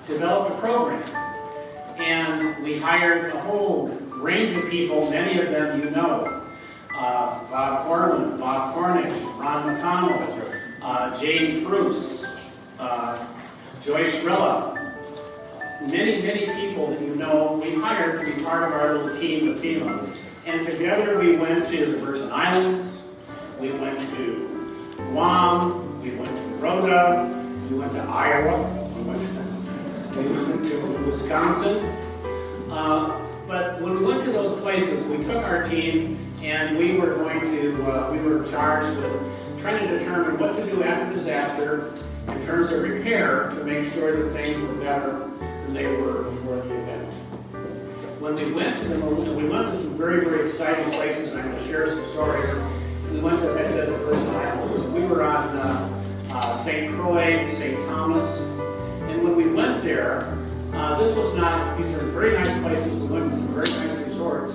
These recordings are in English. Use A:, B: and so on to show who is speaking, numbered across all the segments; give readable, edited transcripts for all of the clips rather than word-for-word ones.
A: develop a program. And we hired a whole range of people, many of them you know. Bob Corwin, Bob Cornish, Ron McConnell, Jane Bruce, Joyce Rilla, many people that you know we hired to be part of our little team of FEMA. And together we went to the Virgin Islands, we went to Guam, we went to Rhoda, we went to Iowa, we went to Wisconsin. But when we went to those places, we took our team and we were charged with trying to determine what to do after disaster in terms of repair to make sure that things were better than they were before the event. When we went to some very exciting places, and I'm going to share some stories. We went to, as I said, the Virgin Islands. We were on St. Croix, St. Thomas, and when we went there, these are very nice places. We went to some very nice resorts.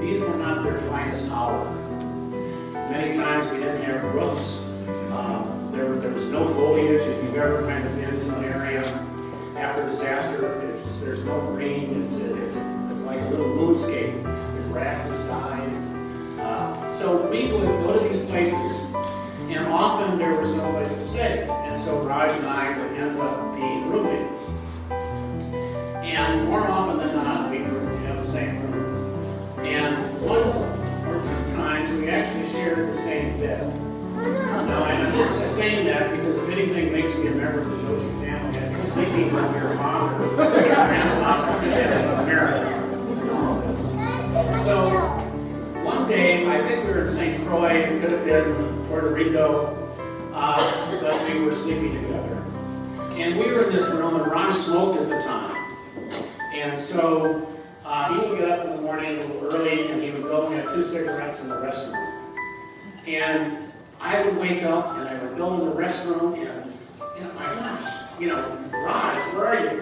A: These were not their finest hour. Many times we didn't have roofs. There was no foliage. If you've ever kind of been to an area after disaster, there's no green. It's like a little moonscape. The grass has died. So we would go to these places, and often there was no place to stay. And so Raj and I would end up being roommates. And more often than not, we were in the same room. And one or two times, we actually shared the same bed. Now, I'm just saying that because if anything makes me a member of the Joshi family, I was thinking of your father, your grandfather, in America. So, one day, I think we were in St. Croix, it could have been Puerto Rico, but we were sleeping together. And we were in this room, and Ron smoked at the time. And so he would get up in the morning a little early, and he would go and have 2 cigarettes in the restroom. And I would wake up, and I would go in the restroom, and, my gosh, Raj, where are you?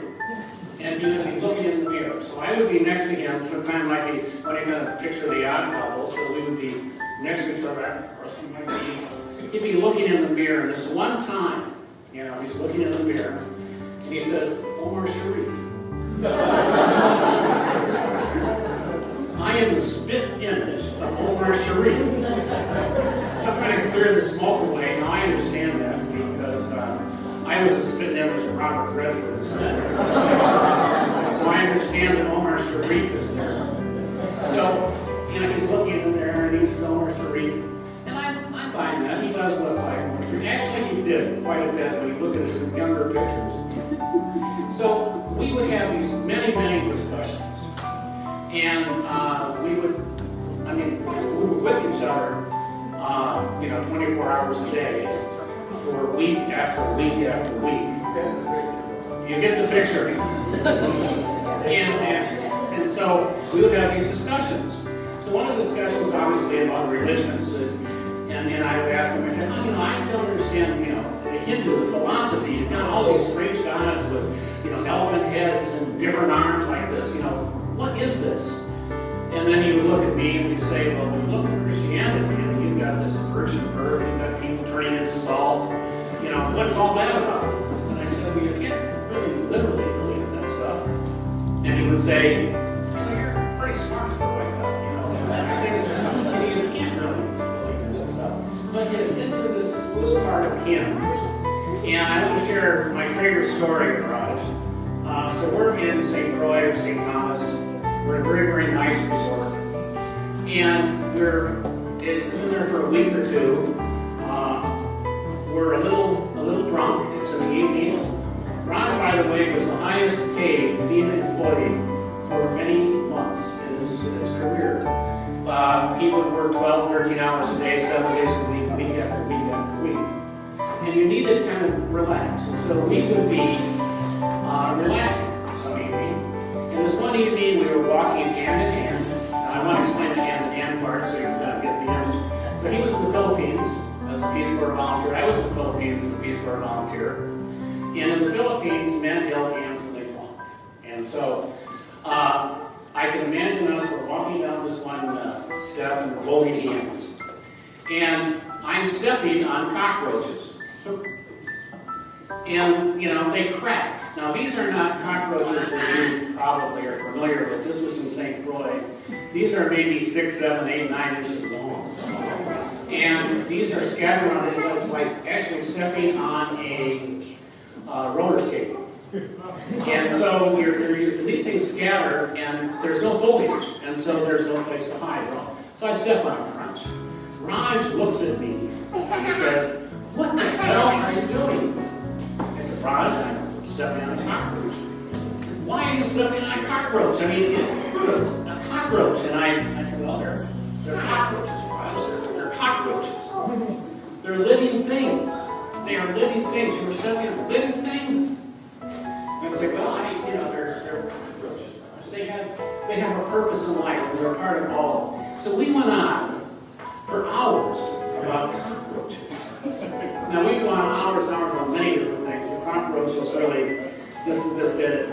A: And he would be looking in the mirror. So I would be next to him, kind of like what I kind of picture the odd couple. So we would be next to each other, crossing my feet. He'd be looking in the mirror, and this one time, he's looking in the mirror, and he says, Omar Sharif. I am the spit image of Omar Sharif. I'm trying to clear the smoke away. Now I understand that because I was a spit image of Robert Redford. So I understand that Omar Sharif is there. So, he's looking in there and he's Omar Sharif. And I'm fine that. He does look like Omar Sharif. Actually, he did quite a bit when you look at his younger pictures. So we would have these many discussions. And we were with each other, 24 hours a day for week after week after week. You get the picture. and so we would have these discussions. So one of the discussions obviously about religions is, and I would ask him, I said, I don't understand, the Hindu philosophy. You've got all these strange gods with, elephant heads and different arms like this. What is this? And then he would look at me and he'd say, well, when you look at Christianity, you've got this virgin birth, you've got people turning into salt. What's all that about? And I said, well, you can't really literally believe in that stuff. And he would say, you're pretty smart for like that, I think you can't really believe in that stuff. But his Hinduism was part of him. And I want to share my favorite story with Raj. So we're in St. Croix or St. Thomas. We're in a very nice resort. And it's in there for a week or two. We're a little drunk. It's in the evening. Raj, by the way, was the highest paid FEMA employee for many months in his career. He would work 12, 13 hours a day, 7 days a week, week after week after week. And you need to kind of relax. And so we would be relaxing some evening. And this one evening we were walking hand in hand. I want to explain the hand in hand part so you can kind of get the image. So he was in the Philippines as a Peace Corps volunteer. I was in the Philippines as a Peace Corps volunteer. And in the Philippines, men held hands when they walked. And so I can imagine us, we're walking down this one step and we're holding hands. And I'm stepping on cockroaches. and, you know, they crack. Now, these are not cockroaches that you probably are familiar with. This was in St. Croix. These are maybe 6, 7, 8, 9 inches long. And these are scattered on it. It's like actually stepping on a roller skate. And so these things scatter, and there's no foliage, and so there's no place to hide. So I step on a crunch. Raj looks at me and he says, "What the hell are you doing?" I said, "Raj, I'm stepping on a cockroach." He said, "Why are you stepping on a cockroach? I mean, it's a cockroach." And I said, "Well, they're cockroaches, Raj. They're cockroaches. They're living things. They are living things. You were stepping on living things." And I said, "Well, they're cockroaches. They have a purpose in life, and they're a part of all." So we went on for hours about cockroaches. Now we've gone hours on many different things, but cockroaches really, this did it.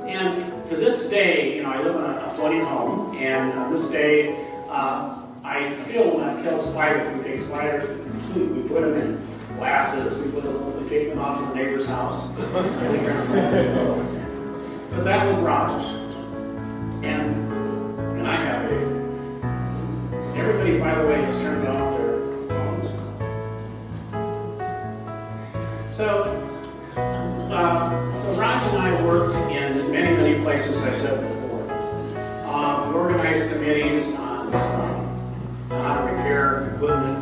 A: And to this day, you know, I live in a floating home, and on this day, I still want to kill spiders. We take spiders, we put them in glasses, we take them out to the neighbor's house. But that was Raj. And I have everybody, by the way, has turned off their phones. So Raj and I worked in many, many places, as I said before. We organized committees on how to repair equipment.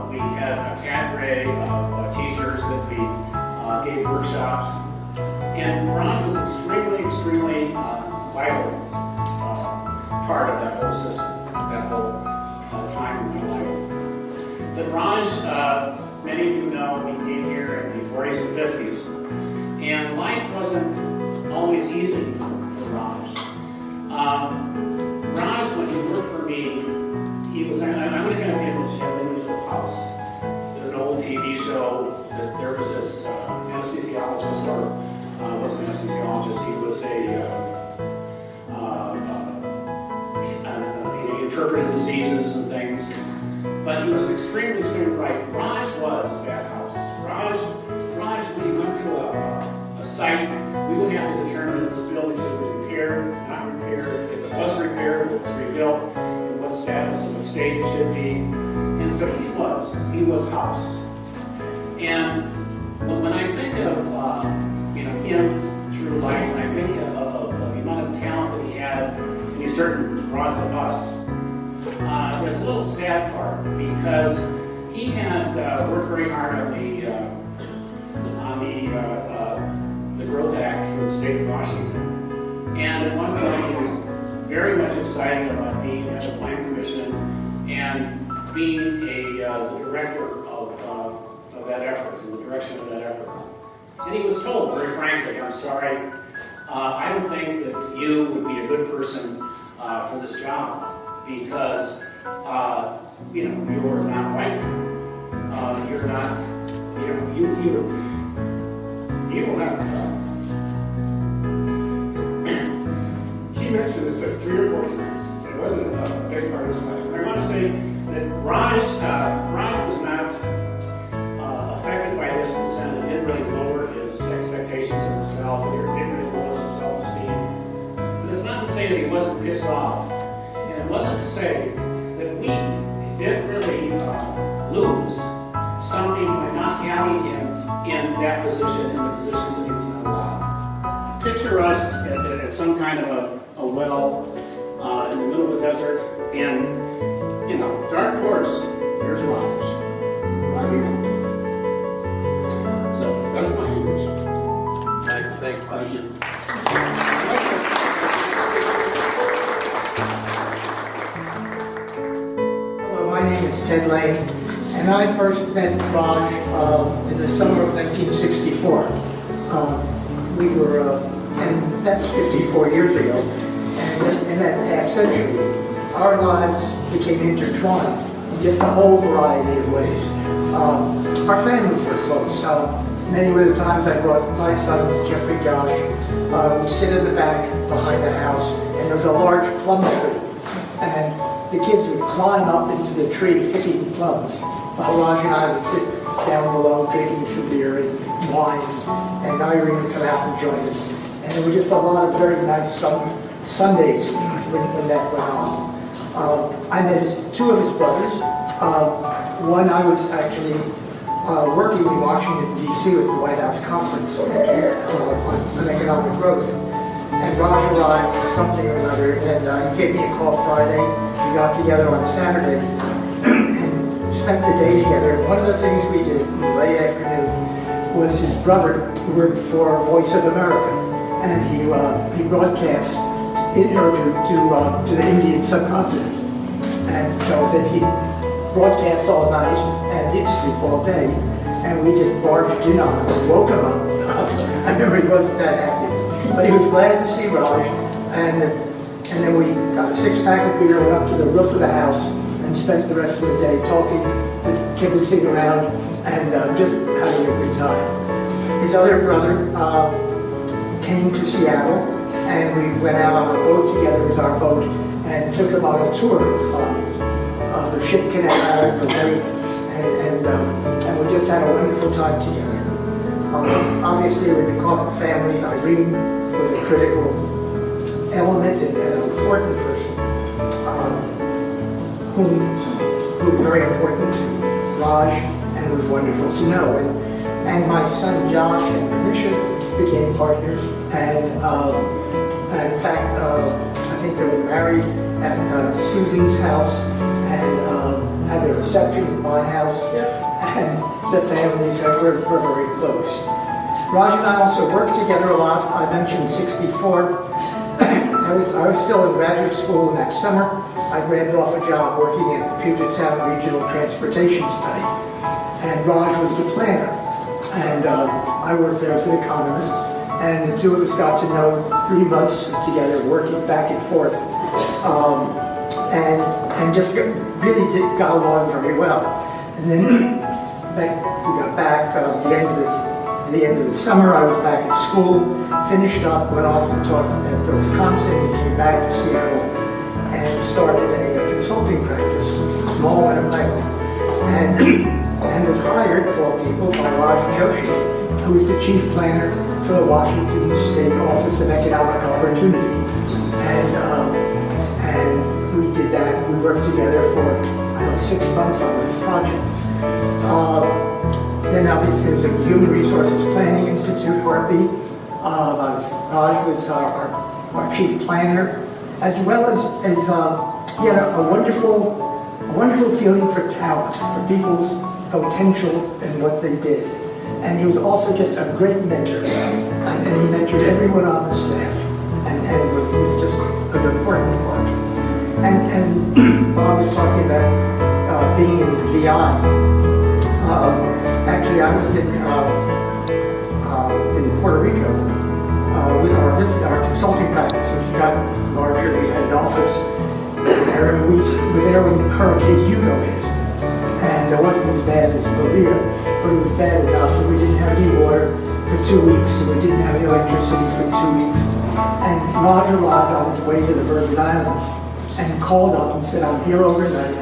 A: We had a cadre of teachers that we gave workshops. And Raj was extremely vital part of that whole system, that whole time in my life. But Raj, many of you know, he came here in the 40s and 50s. And life wasn't always easy for Raj. Raj, when he worked for me, he was, I'm going to kind of image of the house. There's an old TV show that there was this anesthesiologist, or wasn't an anesthesiologist, he was he interpreted diseases and things. But he was extremely bright. Raj was that house. Raj, when he went to a site, we would have to determine if this building should be repaired, not repaired, if it was repaired, if it was rebuilt, in what status, in what state it should be. And so he was house. And when I think of him through life, and I think of the amount of talent that he had, and he certainly brought to us, there's a little sad part, because he had worked very hard on the Growth Act for the state of Washington. And at one point he was very much excited about being at the Plan Commission and being the director of that effort, in the direction of that effort. And he was told, very frankly, "I'm sorry, I don't think that you would be a good person for this job, because you're not white. You're not, you will have He mentioned this like 3 or 4 times. It wasn't a big part of his life. And I want to say that Raj was not affected by this consent. It didn't really lower his expectations of himself. It didn't really lower his self-esteem. But it's not to say that he wasn't pissed off. And it wasn't to say that we didn't really lose something by not having him in that position, in the positions that he was not allowed. Picture us at some kind of a well in the middle of the desert, and, dark horse, there's Raj. So, that's my English. Thank you.
B: Hello, my name is Ted Lane, and I first met Raj in the summer of 1964. We were, and that's 54 years ago, and in that half century, our lives became intertwined in just a whole variety of ways. Our families were close. Many of the times I brought my sons, Jeffrey, Josh, we'd sit in the back behind the house, and there was a large plum tree, and the kids would climb up into the tree picking plums, while Raj and I would sit down below drinking some beer and wine, and Irene would come out and join us. And there were just a lot of very nice Sundays when that went on. I met two of his brothers. One I was actually working in Washington, D.C. with the White House Conference on economic growth. And Raj arrived for something or another, and he gave me a call Friday. We got together on Saturday and spent the day together. And one of the things we did in the late afternoon was his brother, who worked for Voice of America, and he broadcast in Urdu to the Indian subcontinent. And so then he broadcast all night and he'd sleep all day, and we just barged in on him and woke him up. I remember he wasn't that happy, but he was glad to see Raj, and then we got a six-pack of beer, went up to the roof of the house, and spent the rest of the day talking, kibitzing around, and just having a good time. His other brother came to Seattle, and we went out on a boat together, it was our boat, and took him on a tour of the ship canal, the lake, and we just had a wonderful time together. Obviously, we became families. Irene was a critical element and an important person, who was very important to Raj and was wonderful to know. And my son Josh and Anisha became partners, and in fact, I think they were married at Susan's house and had a reception in my house, and the families were very close. Raj and I also worked together a lot. I mentioned 64. I was still in graduate school in that summer. I grabbed off a job working at the Puget Sound Regional Transportation Study, and Raj was the planner, and I worked there as an economist, and the two of us got to know 3 months together, working back and forth, and just really got along very well. And then we got back the end of the summer. I was back at school, finished up, went off and taught at Wisconsin, and came back to Seattle and started a consulting practice, a small one of my own, and was hired, of all people, by Raj Joshi, who is the chief planner for the Washington State Office of Economic Opportunity. And we did that. We worked together for 6 months on this project. Then obviously there's a Human Resources Planning Institute, R.I.P. Raj was our chief planner, as well as he had a wonderful feeling for talent, for people's potential and what they did. And he was also just a great mentor, and he mentored everyone on the staff, and was just an important part. And Bob was talking about being in VI. Actually, I was in Puerto Rico with our consulting practice, which got larger. We had an office there, and we were there when Hurricane Hugo hit. And it wasn't as bad as Maria, but it was bad enough that we didn't have any water for 2 weeks, and we didn't have any electricity for 2 weeks. And Raj arrived on his way to the Virgin Islands and called up and said, "I'm here overnight,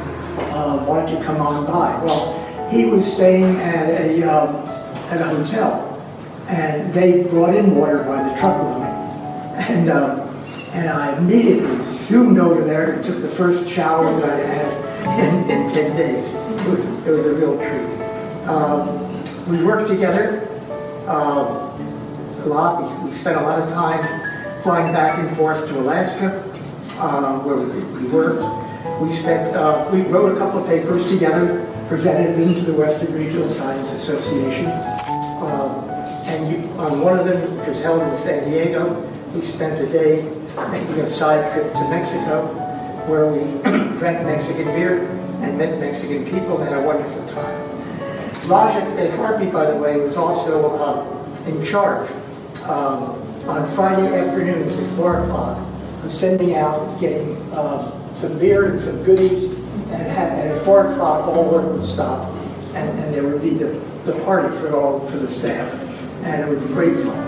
B: why don't you come on by?" Well, he was staying at a hotel, and they brought in water by the truckload, and I immediately zoomed over there and took the first shower that I had in 10 days. It was a real treat. We worked together a lot. We spent a lot of time flying back and forth to Alaska, where we worked. We wrote a couple of papers together, presented them to the Western Regional Science Association. And on one of them, which was held in San Diego, we spent a day making a side trip to Mexico, where we drank Mexican beer and met Mexican people and had a wonderful time. Raj at R.I.P., by the way, was also in charge on Friday afternoons at 4 o'clock of sending out, getting some beer and some goodies, and at 4 o'clock all work would stop, and there would be the party for the staff, and it was great fun.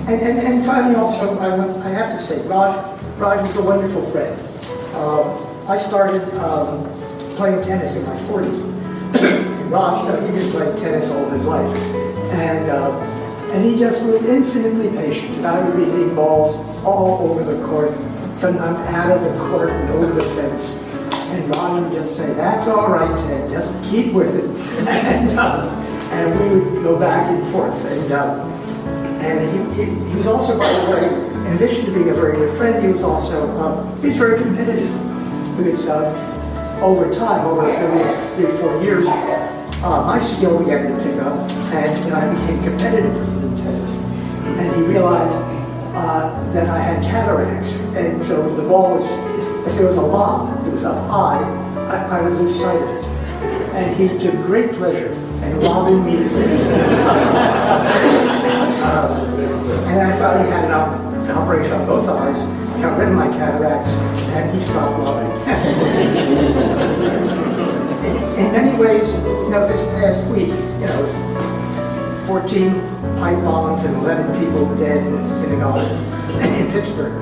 B: And finally, also, I have to say, Raj was a wonderful friend. I started playing tennis in my 40s, and Raj, he'd been playing tennis all of his life. And he just was infinitely patient. I would be hitting balls all over the court, sometimes out of the court and over the fence. And Ron would just say, "That's all right, Ted, just keep with it." And we would go back and forth. And he was also, by the way, in addition to being a very good friend, he was very competitive. Because over time, over 3 or 4 years, my skill began to pick up, and I became competitive with him in tennis. And he realized that I had cataracts, and so the ball was, if there was a lob that was up high, I would lose sight of it. And he took great pleasure in lobbing me to and I finally had an operation on both eyes, got rid of my cataracts, and he stopped lobbing. In many ways, this past week, 14 pipe bombs and 11 people dead in a synagogue in Pittsburgh,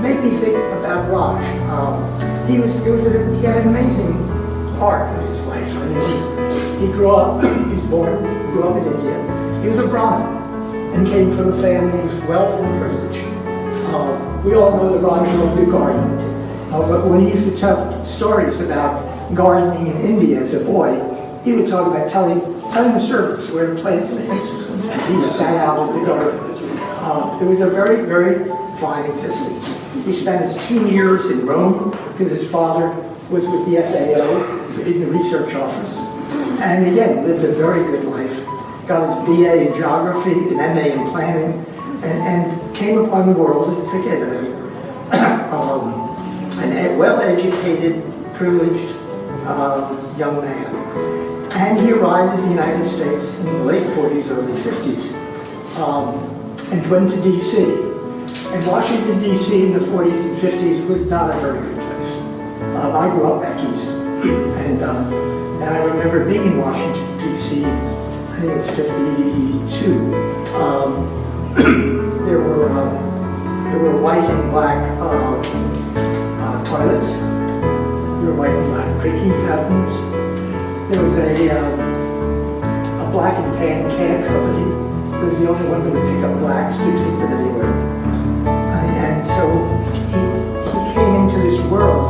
B: made me think about Raj. He had an amazing part in his life. I mean, he grew up in India. He was a Brahmin and came from a family whose wealth and privilege. We all know that Raj loved to garden, but when he used to tell stories about gardening in India as a boy, he would talk about telling the servants where to plant things. He sat out in the garden. It was a very, very fine existence. He spent his teen years in Rome because his father was with the FAO in the research office. And again, lived a very good life. Got his BA in geography, an MA in planning, and came upon the world as, again, a well-educated, privileged young man. And he arrived in the United States in the late 40s, early 50s, and went to DC. And Washington, DC in the 40s and 50s was not a very good place. I grew up back east, and I remember being in Washington, DC, I think it was 52. There were white and black toilets. There were white and black drinking fountains. There was a black and tan cab company. It was the only one that would pick up blacks to take them anywhere. And so he came into this world,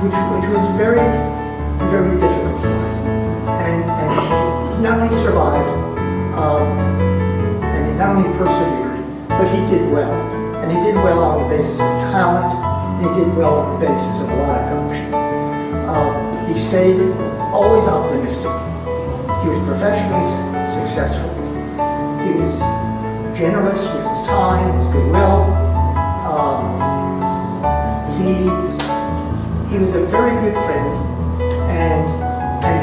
B: which was very, very difficult for him. And he not only survived, and he not only persevered, but he did well. And he did well on the basis of talent, and he did well on the basis of a lot of gumption. He stayed always optimistic. He was professionally successful. He was generous with his time, his goodwill. He was a very good friend, and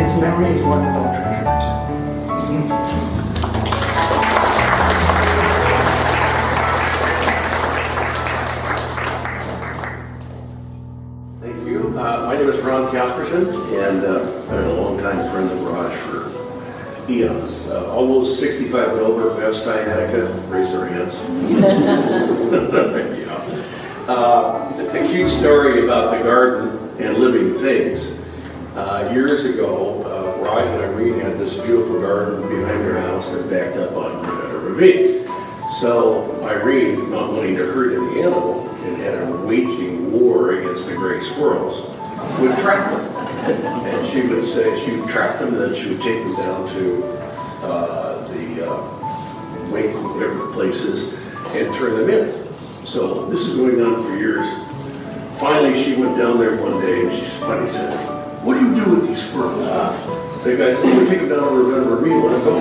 B: his memory is one that I'll treasure.
C: Thank you. My name is Ron Casperson, and I've been a long-time friend of Raj for eons. All those 65 and over who have sciatica, raise their hands. A cute story about the garden and living things. Years ago, Raj and Irene had this beautiful garden behind their house that backed up on a ravine. So Irene, not wanting to hurt any animal, and had a waging war against the gray squirrels, would trap them. And she would say, she would trap them, and then she would take them down to the lake, whatever the place is, and turn them in. So this is going on for years. Finally, she went down there one day, and she finally said, "What do you do with these squirrels?" The guy said, "We take them down to the ravine, let them go."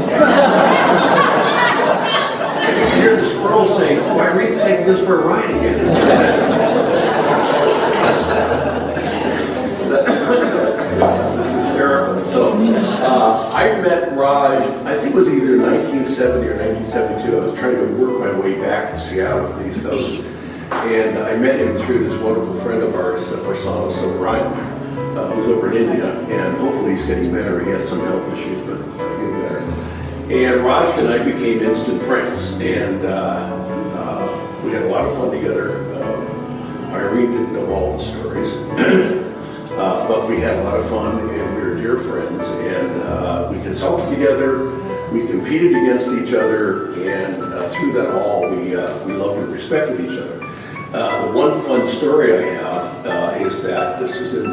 C: You hear the squirrel saying, "Oh, Irene's taking this for a ride again." This is hysterical. So I met Raj, I think it was either 1970 or 1972. I was trying to work my way back to Seattle to the East Coast. And I met him through this wonderful friend of ours, Parsanas O'Brien, who's over in India. And hopefully he's getting better. He had some health issues, but getting better. And Raj and I became instant friends, and we had a lot of fun together. Irene didn't know all the stories. But we had a lot of fun, and we were dear friends, and we consulted together, we competed against each other, and through that all, we loved and respected each other. The one fun story I have is that this is in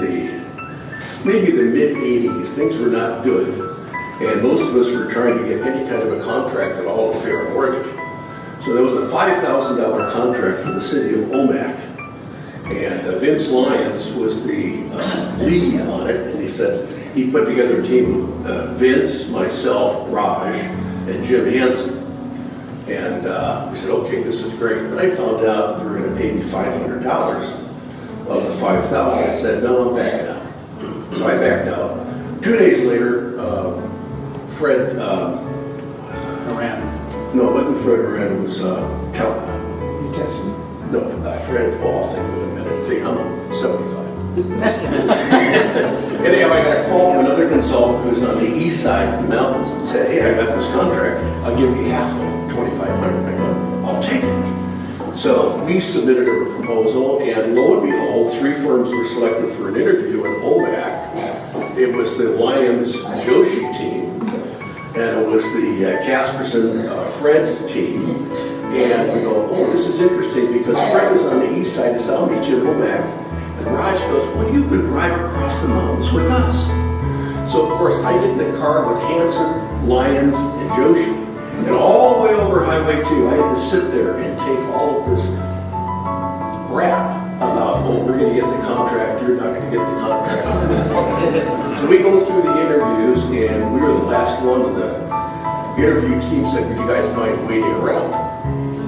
C: maybe the mid-'80s. Things were not good, and most of us were trying to get any kind of a contract at all to fair mortgage. So there was a $5,000 contract for the city of Omak, and Vince Lyons was the lead on it, and he said he put together a team of Vince, myself, Raj, and Jim Hansen. And we said, okay, this is great. And I found out that they were going to pay me $500 of the $5,000. I said, no, I'm backing out. So I backed out. 2 days later, Fred,
A: Moran.
C: no, it wasn't Fred Moran, it was Fred, I'll think of it in a minute. See, I'm 75. Anyhow, I got a call from another consultant who was on the east side of the mountains and said, hey, I got this contract. I'll give you half of it, $2,500. I go, I'll take it. So we submitted a proposal, and lo and behold, 3 firms were selected for an interview in Omak. It was the Lyons Joshi team, and it was the Casperson Fred team. And we go, oh, this is interesting, because Fred was on the east side of South Beach in Omak. And Raj goes, well, you can drive across the mountains with us. So, of course, I get in the car with Hansen, Lyons, and Joshi. And all the way over Highway 2, I had to sit there and take all of this crap about, oh, we're going to get the contract, you're not going to get the contract. So we go through the interviews, and we were the last one, and the interview team said, would you guys mind waiting around?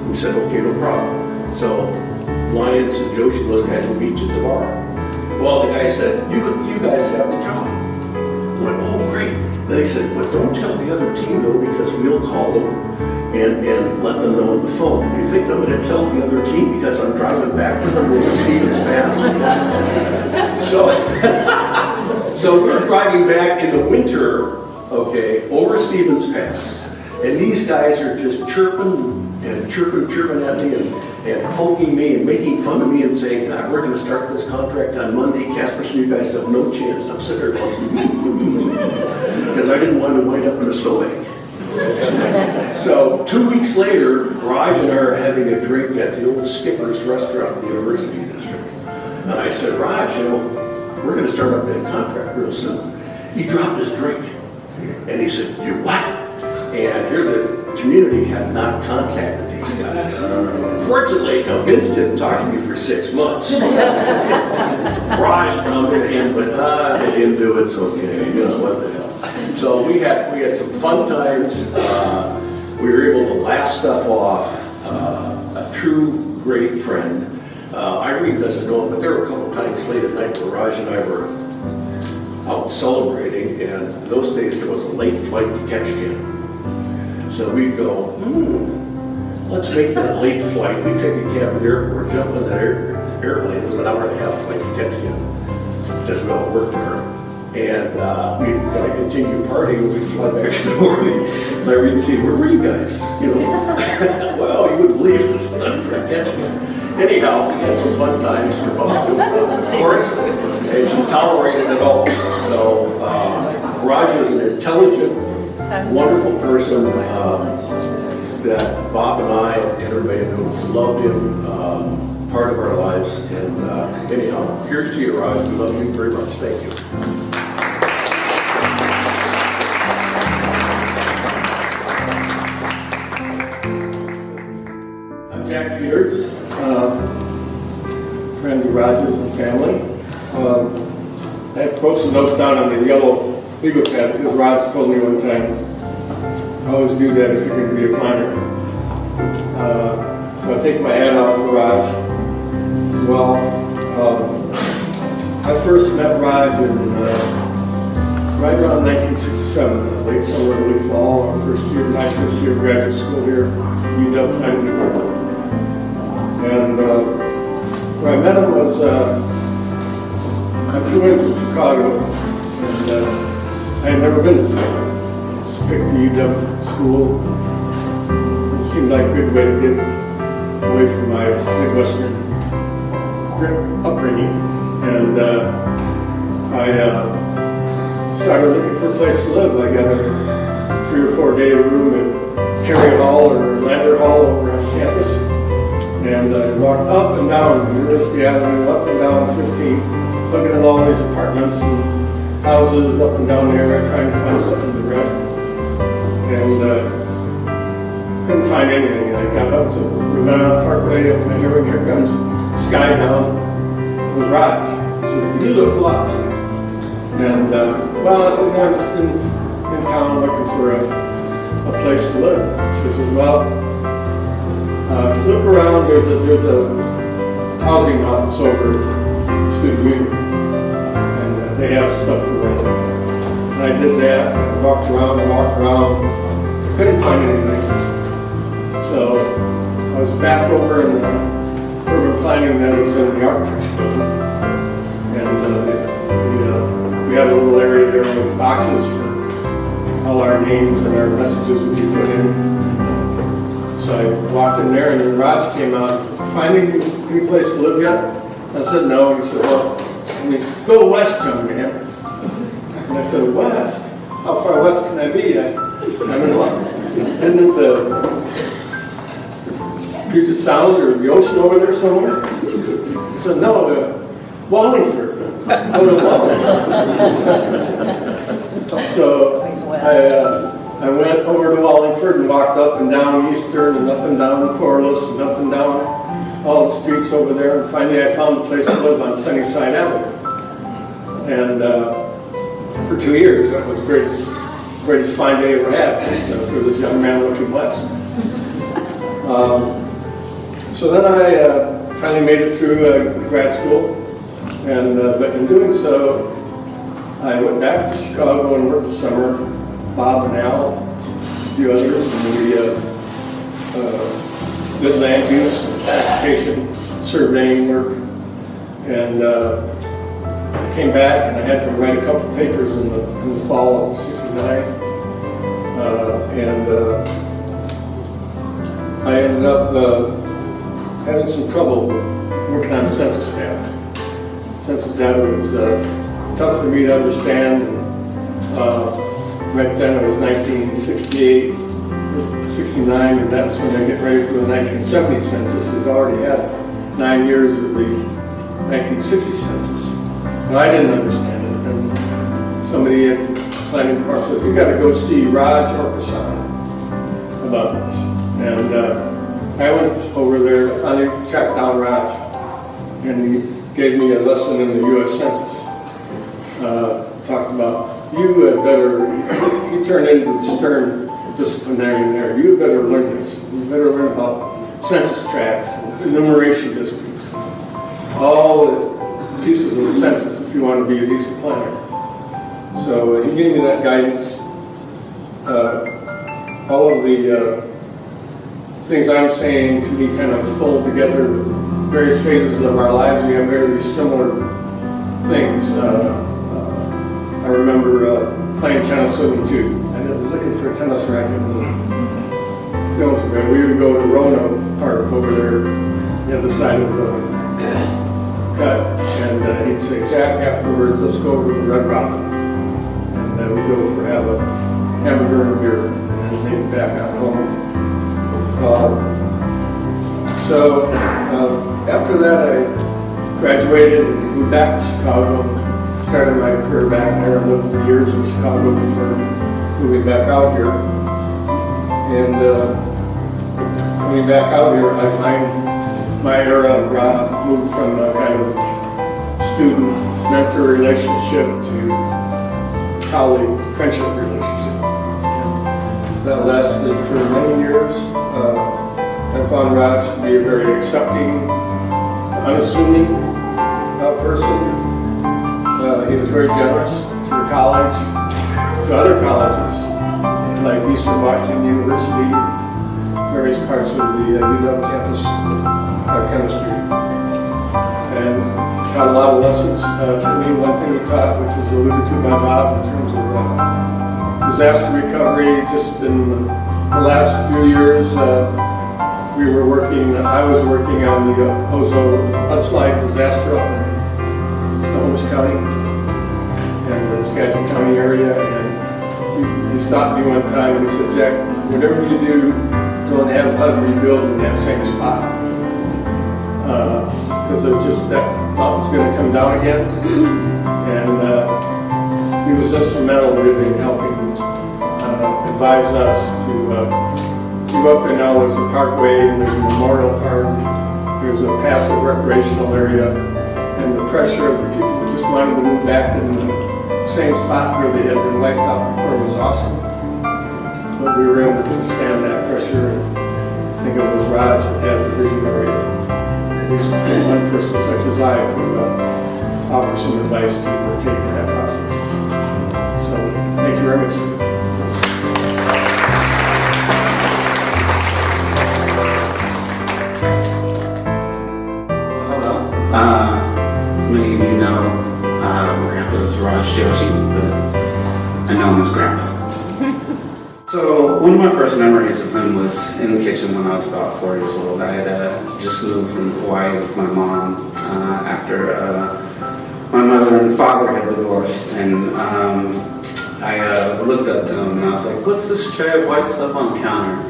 C: We said, okay, no problem. So Lyons and Joshi, those guys will meet you tomorrow. Well, the guy said, you guys have the job. I went, oh, great. Then he said, but don't tell the other team, though, because we'll call them and let them know on the phone. You think I'm going to tell the other team because I'm driving back over Stevens Pass? So we're driving back in the winter, okay, over Stevens Pass. And these guys are just chirping at me and poking me and making fun of me and saying, God, we're going to start this contract on Monday. Casperson, you guys have no chance. I'm sitting there going, because I didn't want to wind up in a snowbank. So 2 weeks later, Raj and I are having a drink at the old Skipper's restaurant in the University District. And I said, Raj, we're going to start up that contract real soon. He dropped his drink. And he said, you what? And here the community had not contacted these guys. Fortunately, now Vince didn't talk to me for 6 months. Raj jumped in, but they didn't do it, so okay, you know, what the hell. So we had some fun times. We were able to laugh stuff off. A true great friend. Irene doesn't know it, but there were a couple times late at night where Raj and I were out celebrating, and in those days there was a late flight to Ketchikan. So we'd go, let's make that late flight. We'd take a cab to the airport, jump in that airplane. It was an hour-and-a-half flight to Ketchikan, because we all worked there. And we'd kind of continue partying. We'd fly back in the morning. And Irene would say, where were you guys? You know, well, you wouldn't believe it. Ketchikan. Anyhow, we had some fun times for both. Of course, and she tolerated it all. So Raj was an intelligent, wonderful person that Bob and I and everybody knew loved him, part of our lives. And anyhow, here's to you, Raj. We love you very much. Thank you.
D: I'm Jack Peters, friend of Raj's and family. I have Post-it notes down on the yellow legal pad because Raj told me one time, always do that if you're going to be a planner. So I take my hat off for Raj as well. I first met Raj in right around 1967, late summer, early fall, my first year of graduate school here, UW Planning. And where I met him was, I flew in from Chicago, and I had never been to school. Just picked the UW school. It seemed like a good way to get away from my Midwestern upbringing. And I started looking for a place to live. I got a 3 or 4 day room at Terry Hall or Lander Hall over on campus. And I walked up and down University Avenue, up and down 15th, looking at all these apartments and houses up and down there, trying to find something to rent. And couldn't find anything. I got up to Rivanna Parkway, up and here comes Sky down. It was Raj. He said, "You look lost." And well, I said, "I'm just in town looking for a place to live." She said, "Well, look around. There's a housing office over at Student Union, and they have stuff for rent." And I did that. I walked around. I couldn't find anything. So I was back over in the urban planning, that was in the architecture building. And we had a little area there with boxes for all our names and our messages we put in. So I walked in there and then Raj came out, "Finding any place to live yet?" I said, "No." He said, "Well, go west, young man." And I said, "West? How far west can I be?" I mean, what? Isn't the Puget Sound or the ocean over there somewhere? He said, "No, Wallingford." Go to Wallingford. So I went over to Wallingford and walked up and down Eastern and up and down Corliss and up and down all the streets over there. And finally I found a place to live on Sunnyside Avenue. And for 2 years, that was the greatest find I ever had for this young man looking west. So then I finally made it through grad school, and but in doing so, I went back to Chicago and worked the summer. Bob and Al, a few others, and we did land use and classification, surveying work, and I came back and I had to write a couple papers in the fall of '69, and I ended up having some trouble with working on census data. Census data was tough for me to understand. Right then it was 1968, 69, and that's when I get ready for the 1970 census. It's already had 9 years of the 1960 census. But I didn't understand it. And somebody at the planning department said, "You got to go see Raj or Prasan about this." And I went over there, finally tracked down Raj, and he gave me a lesson in the U.S. Census. Talked about, you had better, he turned into the stern disciplinarian there, you had better learn this. You better learn about census tracts, and enumeration districts, all the pieces of the census if you want to be a decent planner. So he gave me that guidance. All of the things I'm saying to me kind of fold together various phases of our lives. We have very similar things. I remember playing tennis with him too. I was looking for a tennis racket and we would go to Roanoke Park over there the other side of the cut, and he'd say, "Jack, afterwards let's go over to Red Robin." And we'd go have a hamburger and a beer and then make it back out home. So after that, I graduated and moved back to Chicago. Started my career back there and lived for years in Chicago before moving back out here. And coming back out here, I find my era moved from a kind of student-mentor relationship to colleague-friendship relationship. That lasted for many years. I found Raj to be a very accepting, unassuming person. He was very generous to the college, to other colleges, like Eastern Washington University, various parts of the UW campus, chemistry. And taught a lot of lessons to me. One thing he taught, which was alluded to by Bob, in terms of disaster recovery. Just in the last few years, I was working on the Ozo mudslide disaster up in Snohomish County. Skagit County area, and he stopped me one time and he said, Jack, whatever you do, don't have HUD rebuild in that same spot. Because it was just that mountain's going to come down again. And he was instrumental really in helping advise us to go up there. Now there's a parkway, and there's a memorial park, there's a passive recreational area, and the pressure of the people who just wanted to move back in the same spot where they had been wiped out before was awesome. But we were able to withstand that pressure. I think it was Raj that had the visionary, at least one person such as I, to offer some advice to take in that process. So, thank you very much.
E: Many of you know my grandpa is Raj Joshi, but I know him as Grandpa. So one of my first memories of him was in the kitchen when I was about 4 years old. I had just moved from Hawaii with my mom after my mother and father had divorced, and I looked up to him and I was like, "What's this tray of white stuff on the counter?"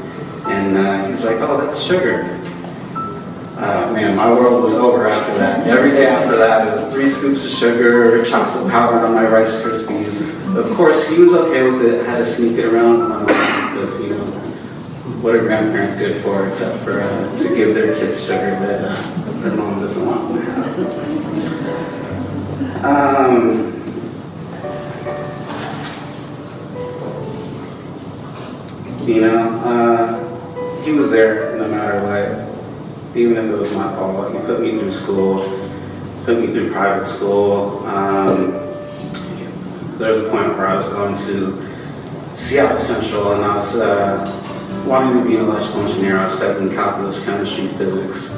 E: And he's like, "Oh, that's sugar." Man, my world was over after that. Every day after that, it was 3 scoops of sugar, chocolate powder on my Rice Krispies. Of course, he was okay with it. I had to sneak it around with my mom because, you know, what are grandparents good for except for to give their kids sugar that their mom doesn't want them to have. He was there no matter what. Even if it was my fault, he put me through school, put me through private school. There was a point where I was going to Seattle Central and I was wanting to be an electrical engineer. I was studying calculus, chemistry, physics,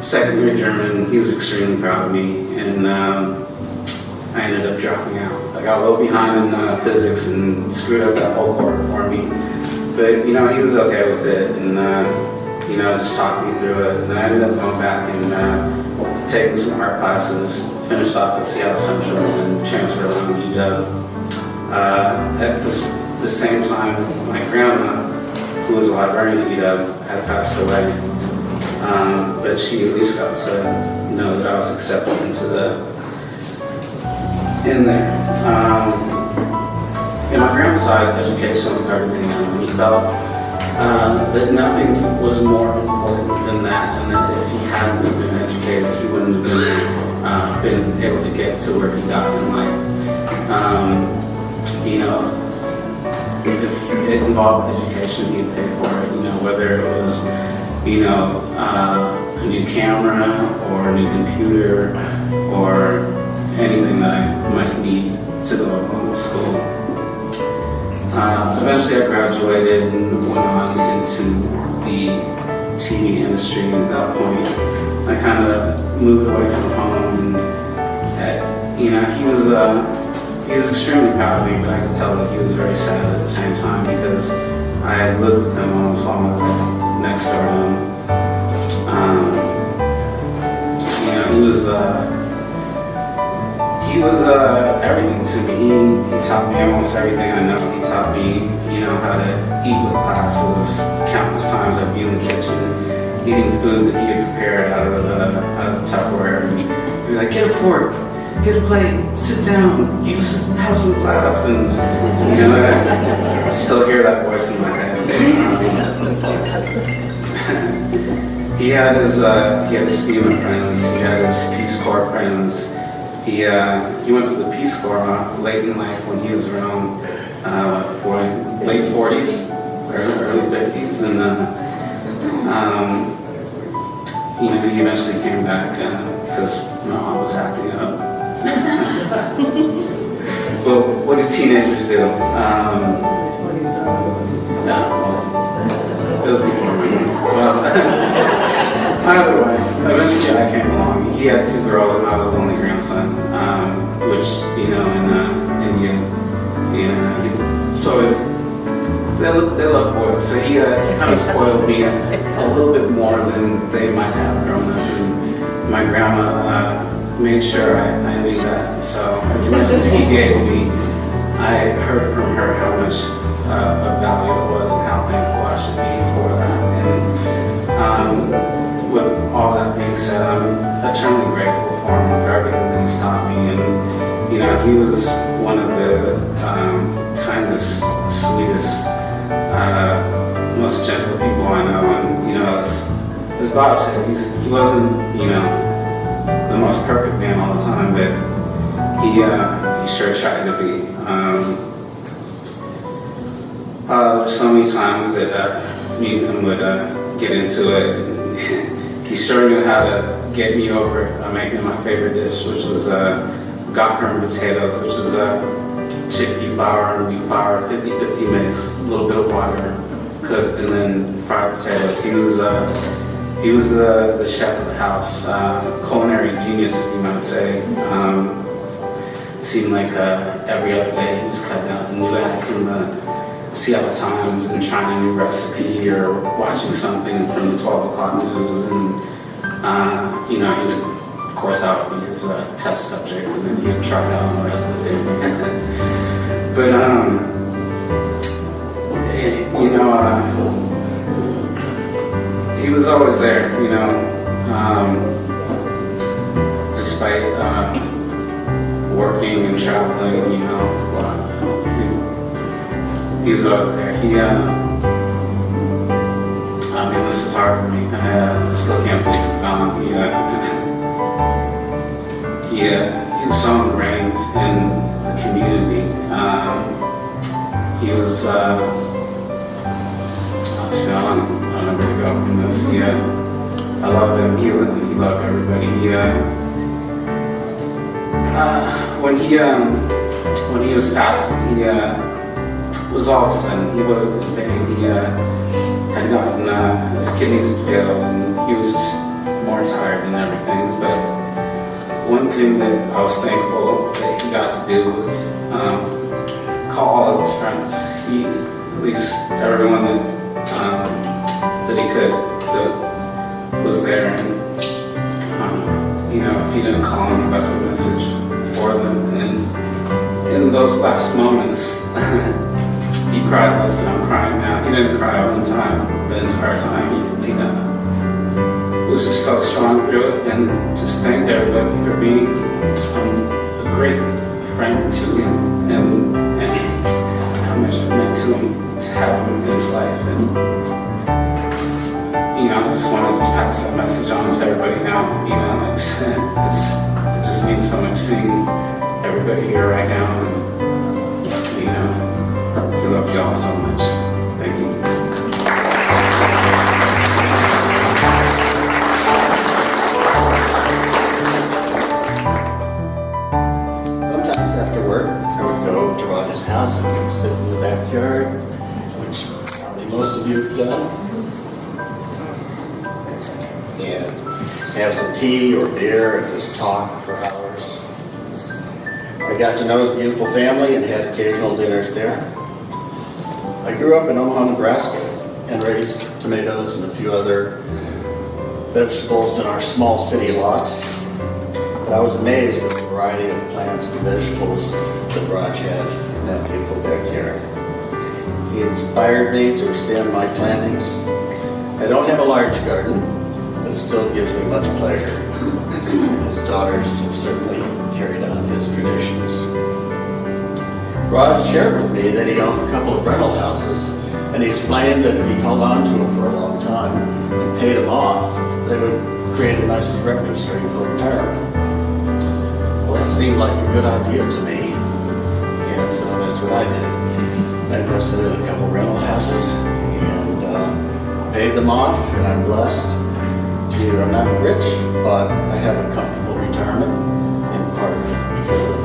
E: second year German. He was extremely proud of me, and I ended up dropping out. I got a little behind in physics and screwed up that whole quarter for me. But, you know, he was okay with it, and you know, just talked me through it. And I ended up going back and taking some art classes, finished off at Seattle Central and transferred on to UW. At the same time, my grandma, who was a librarian at UW, had passed away. But she at least got to know that I was accepted in there. In my grandpa's eyes, education started in him, and he felt that nothing was more important than that, and that if he hadn't been educated, he wouldn't have been able to get to where he got in life. You know, if it involved education, he'd pay for it. You know, whether it was, you know, a new camera or a new computer or anything that I might need to go home to school. Eventually I graduated and went on into the TV industry, and at that point I kind of moved away from home, and you know, he was extremely proud of me, but I could tell that he was very sad at the same time because I had lived with him almost all my life next door to him. You know, he was everything to me. He taught me almost everything I know. He taught me, you know, how to eat with class. It was countless times I'd be in the kitchen eating food that he had prepared out of the Tupperware, and he'd be like, "Get a fork, get a plate, sit down, have some class." And you know, I still hear that voice in my head. He had his FEMA friends. He had his Peace Corps friends. He went to the Peace Corps late in life when he was around late 40s, early 50s, and you know, he eventually came back because my mom was acting up. Well, what do teenagers do? It was before me. Well, either way, eventually I came along. He had 2 girls and I was his only grandson, which, you know, in India, so they love boys. So he kind of spoiled me a little bit more than they might have grown up. And my grandma made sure I knew that. So as much as he gave me, I heard from her how much of value it was and how thankful I should be for that. And with all that being said, I'm eternally grateful for him for everything that he's taught me. And you know, he was one of the kindest, sweetest, most gentle people I know. And you know, as Bob said, he wasn't, you know, the most perfect man all the time, but he sure tried to be. There's so many times that me and him would get into it. He sure knew how to get me over making my favorite dish, which was gawker and potatoes, which is chickpea flour and wheat flour, 50-50 mix, a little bit of water, cooked, and then fried potatoes. He was the chef of the house, culinary genius, if you might say. It seemed like every other day he was cutting out a new act from the Seattle Times and trying a new recipe or watching something from the 12 o'clock news. And, you know, he would, of course, that would be his test subject, and then he would try it out on the rest of the family. But, you know, he was always there, you know, despite working and traveling, you know. He was always there. I mean, this is hard for me. I still can't believe he's gone. He was so ingrained in the community. He was, actually, I don't know where to go from this. I loved him. He loved everybody. When he was passing, he was all of a sudden, he wasn't in pain. He had gotten, his kidneys had failed, and he was just more tired than everything. But one thing that I was thankful that he got to do was call all of his friends. He, at least everyone that he could, that was there. And, you know, if he didn't call him, he left a message for them. And in those last moments, he cried less than I'm crying now. He didn't cry one time the entire time. He was just so strong through it, and just thanked everybody for being a great friend to him, and how much it meant to him to have him in his life. And you know, I just want to pass that message on to everybody now. You know, like I said, it just means so much seeing everybody here right now, and you know. I love you all so much. Thank you.
F: Sometimes after work, I would go to Roger's house and we'd sit in the backyard, which probably most of you have done, and have some tea or beer and just talk for hours. I got to know his beautiful family and had occasional dinners there. I grew up in Omaha, Nebraska, and raised tomatoes and a few other vegetables in our small city lot. But I was amazed at the variety of plants and vegetables that Raj had in that beautiful backyard. He inspired me to extend my plantings. I don't have a large garden, but it still gives me much pleasure. His daughters have certainly carried on his traditions. Raj shared with me that he owned a couple of rental houses, and he explained that if he held on to them for a long time and paid them off, they would create a nice revenue stream for retirement. Well, that seemed like a good idea to me, and so that's what I did. I invested in a couple of rental houses and paid them off, and I'm blessed to, I'm not rich, but I have a comfortable retirement, in part because of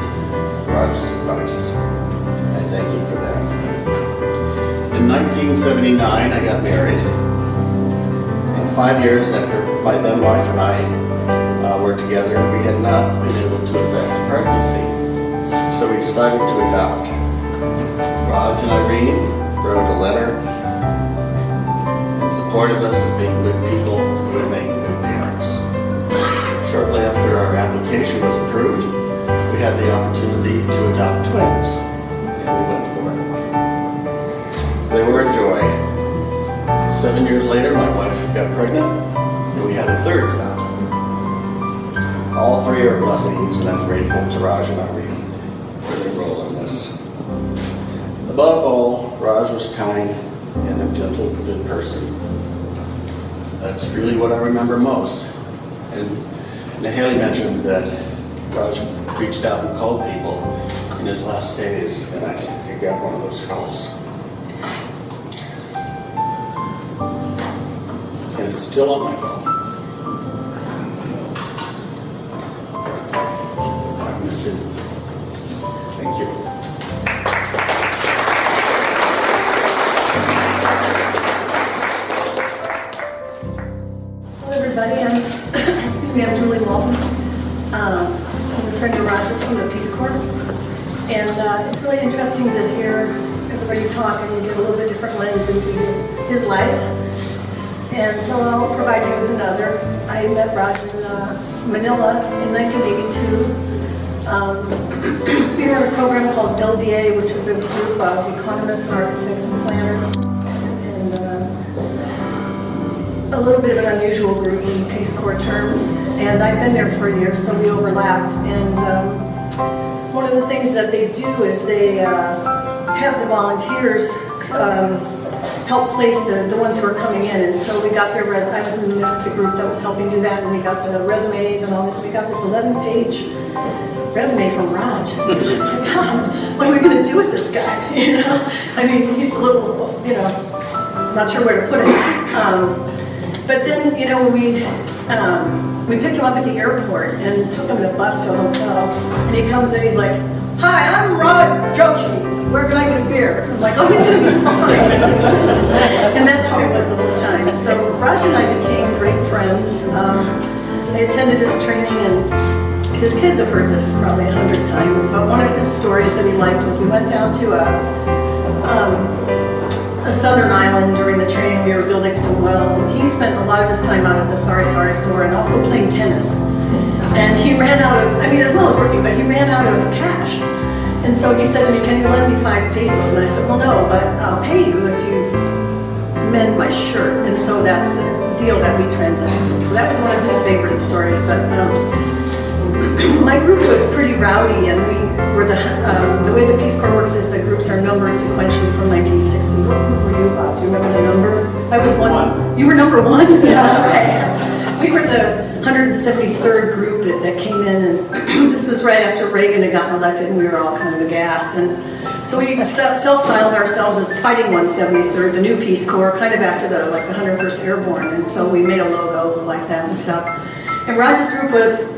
F: Raj's advice. I thank you for that. In 1979, I got married. And 5 years after my then wife and I were together, we had not been able to effect a pregnancy. So we decided to adopt. Raj and Irene wrote a letter and supported us as being good people who would make good parents. Shortly after our application was approved, we had the opportunity to adopt twins. and we went for it. They were a joy. 7 years later, my wife got pregnant, and we had a third son. All three are blessings, and I'm grateful to Raj and R.I.P. for their role in this. Above all, Raj was kind and a gentle, good person. That's really what I remember most. And Haley mentioned that Raj reached out and called people in his last days, and I got one of those calls. And it's still on my phone. I miss it. Thank you.
G: Everybody, I'm Julie Walton. I'm a friend of Raj's from the Peace Corps, and it's really interesting to hear everybody talk and you get a little bit different lens into his life. And so I'll provide you with another. I met Raj in Manila in 1982. We were in a program called LDA, which is a group of economists, architects, and planners. A little bit of an unusual group in Peace Corps terms, and I've been there for a year, so we overlapped. And one of the things that they do is they have the volunteers help place the ones who are coming in, and so we got their I was in the group that was helping do that, and we got the resumes and all this. We got this 11-page resume from Raj. God, what are we going to do with this guy? You know, I mean, he's a little, you know, not sure where to put it. But then, you know, we picked him up at the airport and took him in a bus to a hotel. And he comes in, he's like, "Hi, I'm Raj Joshi. Where can I get a beer?" I'm like, "Oh, he's going to be fine." And that's how he was the whole time. So Raj and I became great friends. I attended his training, and his kids have heard this probably 100 times. But one of his stories that he liked was we went down to a southern island during the training. We were building some wells, and he spent a lot of his time out at the Sari Sari store and also playing tennis. And he ran out of, I mean, as well as working, but he ran out of cash. And so he said to me, "Can you lend me 5 pesos?" And I said, "Well, no, but I'll pay you if you mend my shirt." And so that's the deal that we transacted. So that was one of his favorite stories. But my group was pretty rowdy, and we were the way the Peace Corps works is the groups are numbered sequentially from 1960. What were you about? Do you remember the number? I was one. You were number 1? Yeah. Okay. We were the 173rd group that came in, and this was right after Reagan had gotten elected, and we were all kind of aghast. And so we self-styled ourselves as Fighting 173rd, the new Peace Corps, kind of after the 101st Airborne. And so we made a logo like that and stuff. And Raj's group was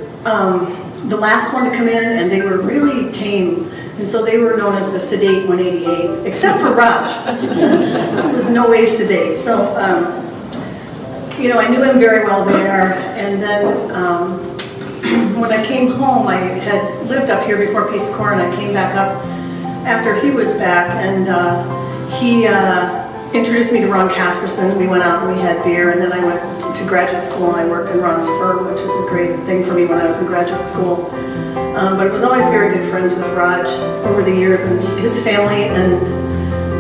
G: the last one to come in, and they were really tame, and so they were known as the sedate 188, except for Raj. He was no way sedate. So, you know, I knew him very well there, and then when I came home, I had lived up here before Peace Corps, and I came back up after he was back, and he introduced me to Ron Casperson. We went out and we had beer, and then I went to graduate school and I worked in Ron's firm, which was a great thing for me when I was in graduate school. But it was always very good friends with Raj over the years and his family, and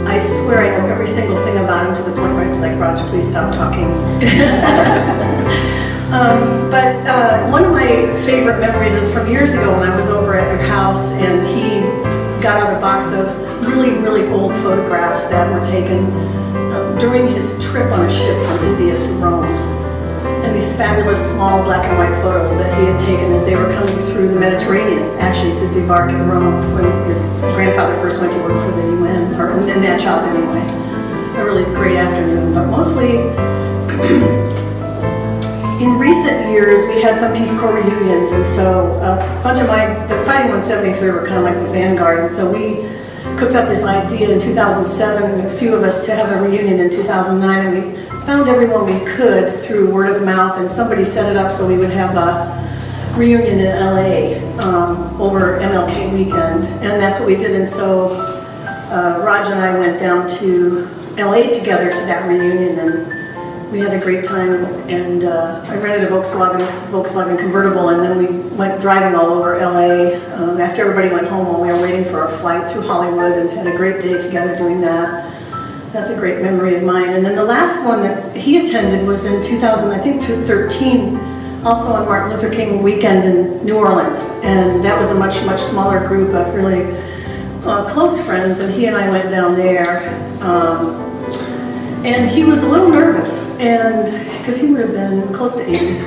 G: I swear I know every single thing about him to the point where I'd be like, "Raj, please stop talking." But one of my favorite memories is from years ago when I was over at your house, and he got out a box of really, really old photographs that were taken during his trip on a ship from India to Rome. And these fabulous small black and white photos that he had taken as they were coming through the Mediterranean, actually to debark in Rome when your grandfather first went to work for the UN, or in that job anyway. A really great afternoon, but mostly in recent years we had some Peace Corps reunions, and so a bunch of the Fighting 173 were kind of like the vanguard, and so we cooked up this idea in 2007, a few of us, to have a reunion in 2009, and we found everyone we could through word of mouth, and somebody set it up so we would have a reunion in LA over MLK weekend, and that's what we did. And so Raj and I went down to LA together to that reunion, and we had a great time, and I rented a Volkswagen convertible, and then we went driving all over LA after everybody went home while we were waiting for our flight to Hollywood, and had a great day together doing that. That's a great memory of mine. And then the last one that he attended was in 2013, also on Martin Luther King weekend in New Orleans, and that was a much smaller group of really close friends, and he and I went down there. And he was a little nervous, and because he would have been close to 80,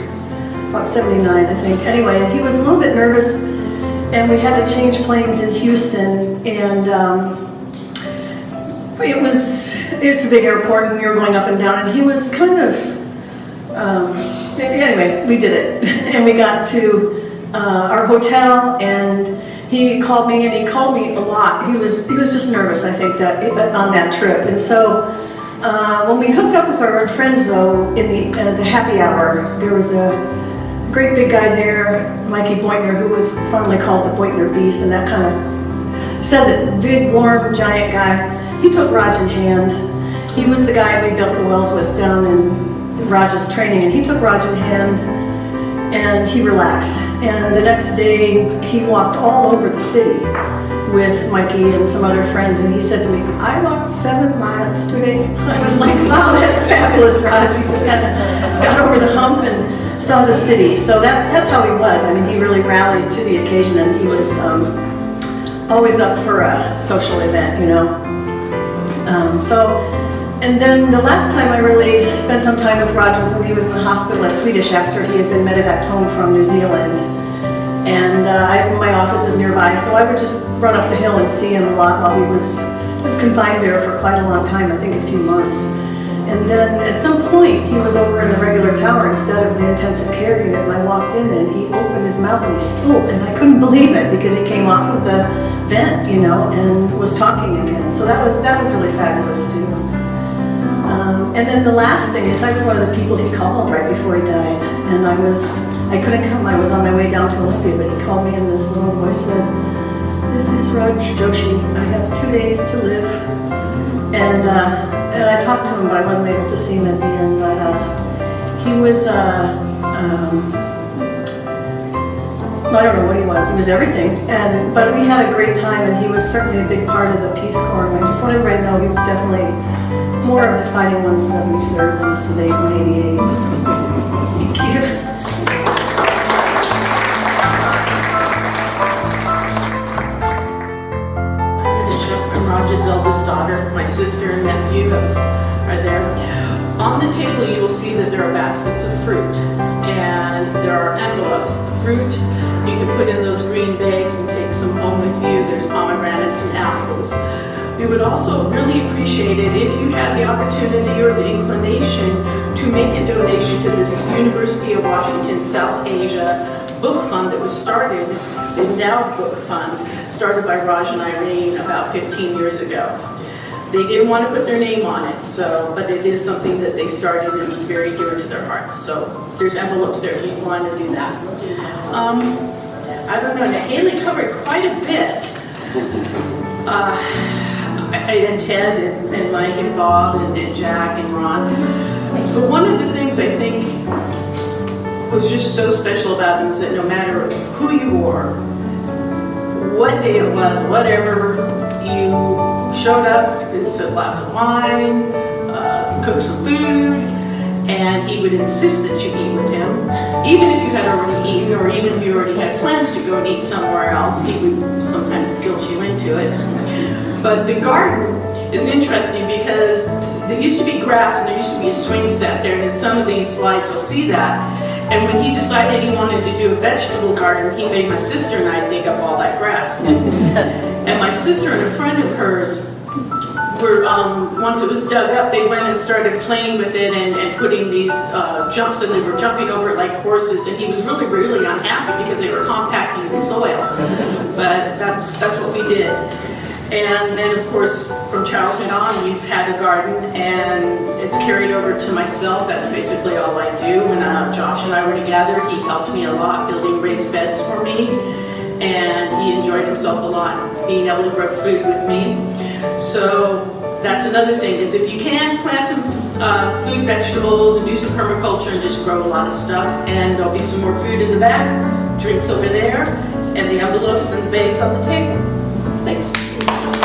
G: about 79, I think. Anyway, he was a little bit nervous, and we had to change planes in Houston, and it's a big airport, and we were going up and down, and he was kind of, anyway, we did it, and we got to our hotel, and he called me, and he called me a lot. He was just nervous, I think, that on that trip, and so. When we hooked up with our friends, though, in the happy hour, there was a great big guy there, Mikey Boytner, who was fondly called the Boytner Beast, and that kind of says it. Big, warm, giant guy. He took Raj in hand. He was the guy we built the wells with down in Raj's training, and he took Raj in hand, and he relaxed. And the next day, he walked all over the city with Mikey and some other friends, and he said to me, I walked 7 miles today. I was like, wow, that's fabulous, Raj. He just got over the hump and saw the city. So that's how he was. I mean, he really rallied to the occasion, and he was always up for a social event, you know. And then the last time I really spent some time with Raj was when he was in the hospital at Swedish after he had been medevaced home from New Zealand. And my office is nearby, so I would just run up the hill and see him a lot while he was confined there for quite a long time, I think a few months. And then at some point, he was over in the regular tower instead of the intensive care unit, and I walked in and he opened his mouth and he spoke, and I couldn't believe it because he came off of the vent, you know, and was talking again. So that was really fabulous too. And then the last thing is I was one of the people he called right before he died, and I couldn't come. I was on my way down to Olympia, but he called me and this little voice said, this is Raj Joshi. I have 2 days to live. And I talked to him, but I wasn't able to see him at the end. But he was, I don't know what he was. He was everything. But we had a great time, and he was certainly a big part of the Peace Corps. And I just want everybody to know he was definitely more of the fighting ones that we deserved than the sedate 188. Thank you.
H: I'm Raj's eldest daughter. My sister and nephew are there. On the table you will see that there are baskets of fruit, and there are envelopes. The fruit you can put in those green bags and take some home with you. There's pomegranates and apples. We would also really appreciate it if you had the opportunity or the inclination to make a donation to this University of Washington South Asia book fund that was started, the Endowed Book Fund, started by Raj and Irene about 15 years ago. They didn't want to put their name on it, but it is something that they started and was very dear to their hearts. So there's envelopes there if you want to do that. I don't know, now Haley covered quite a bit. And Ted and Mike and Bob and Jack and Ron. But one of the things I think was just so special about them is that no matter who you were, what day it was, whatever, you showed up, it's a glass of wine, cook some food, and he would insist that you eat with him. Even if you had already eaten, or even if you already had plans to go and eat somewhere else, he would sometimes guilt you into it. But the garden is interesting because there used to be grass and there used to be a swing set there, and in some of these slides you'll see that. And when he decided he wanted to do a vegetable garden, he made my sister and I dig up all that grass. And my sister and a friend of hers were, once it was dug up, they went and started playing with it and putting these jumps, and they were jumping over it like horses, and he was really, really unhappy because they were compacting the soil. But that's what we did. And then, of course, from childhood on, we've had a garden, and it's carried over to myself. That's basically all I do. When Josh and I were together, he helped me a lot building raised beds for me, and he enjoyed himself a lot being able to grow food with me. So that's another thing, is if you can plant some food, vegetables, and do some permaculture and just grow a lot of stuff. And there'll be some more food in the back, drinks over there, and the envelopes and the bags on the table. Thanks.